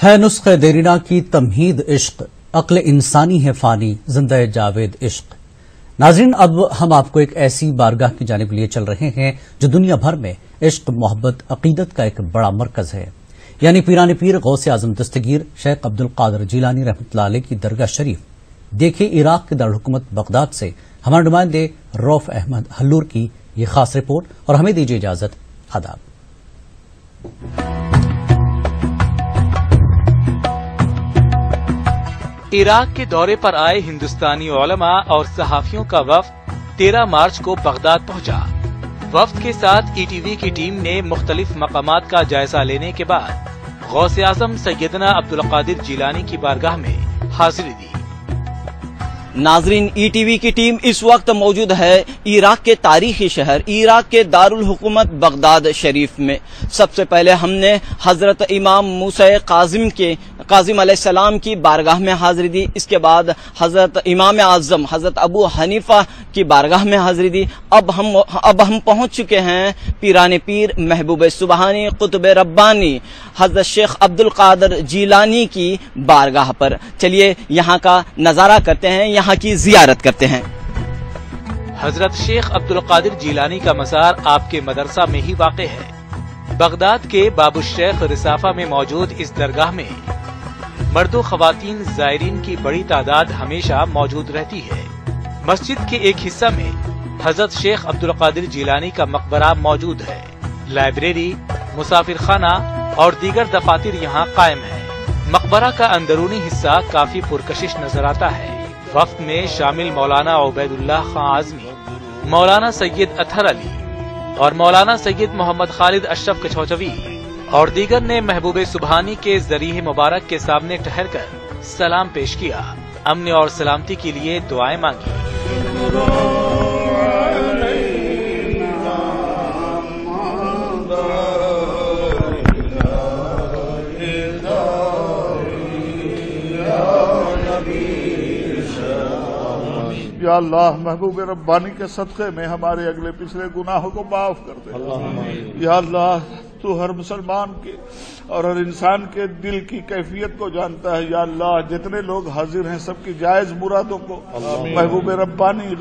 ہے نسخہ دیرینہ کی تمہید عشق، عقل انسانی ہے فانی، زندہ جاوید عشق۔ ناظرین، اب ہم آپ کو ایک ایسی بارگاہ کی جانب لیے چل رہے ہیں جو دنیا بھر میں عشق، محبت، عقیدت کا ایک بڑا مرکز ہے، یعنی پیران پیر غوث اعظم دستگیر شیخ عبد القادر جیلانی رحمۃ اللہ علیہ کی درگاہ شریف۔ دیکھیے عراق کے دارالحکومت بغداد سے ہمارے نمائندے روف احمد ہلور کی یہ خاص رپورٹ، اور ہمیں دیجیے اجازت۔ آداب۔ عراق کے دورے پر آئے ہندوستانی علماء اور صحافیوں کا وفد 13 مارچ کو بغداد پہنچا۔ وفد کے ساتھ ای ٹی وی کی ٹیم نے مختلف مقامات کا جائزہ لینے کے بعد غوث اعظم سیدنا عبد القادر جیلانی کی بارگاہ میں حاضری دی۔ ناظرین، ای ٹی وی کی ٹیم اس وقت موجود ہے عراق کے تاریخی شہر عراق کے دارالحکومت بغداد شریف میں۔ سب سے پہلے ہم نے حضرت امام موسیٰ کاظم علیہ السلام کی بارگاہ میں حاضری دی، اس کے بعد حضرت امام اعظم حضرت ابو حنیفہ کی بارگاہ میں حاضری دی۔ اب ہم پہنچ چکے ہیں پیران پیر محبوب سبحانی قطب ربانی حضرت شیخ عبد القادر جیلانی کی بارگاہ پر۔ چلیے یہاں کا نظارہ کرتے ہیں، یہاں کی زیارت کرتے ہیں۔ حضرت شیخ عبد القادر جیلانی کا مزار آپ کے مدرسہ میں ہی واقع ہے۔ بغداد کے باب الشیخ رصافہ میں موجود اس درگاہ میں مرد و خواتین زائرین کی بڑی تعداد ہمیشہ موجود رہتی ہے۔ مسجد کے ایک حصہ میں حضرت شیخ عبد القادر جیلانی کا مقبرہ موجود ہے۔ لائبریری، مسافر خانہ اور دیگر دفاتر یہاں قائم ہیں۔ مقبرہ کا اندرونی حصہ کافی پرکشش نظر آتا ہے۔ وفد میں شامل مولانا عبید اللہ خان اعظمی، مولانا سید اطہر علی اور مولانا سید محمد خالد اشرف کچھوچوی اور دیگر نے محبوب سبحانی کے ذریح مبارک کے سامنے ٹھہر کر سلام پیش کیا، امن اور سلامتی کے لیے دعائیں مانگی۔ یا اللہ، محبوب ربانی کے صدقے میں ہمارے اگلے پچھلے گناہوں کو معاف کر دے۔ یا اللہ، تو ہر مسلمان کے اور ہر انسان کے دل کی کیفیت کو جانتا ہے۔ یا اللہ، جتنے لوگ حاضر ہیں سب کی جائز مرادوں کو محبوب ربانی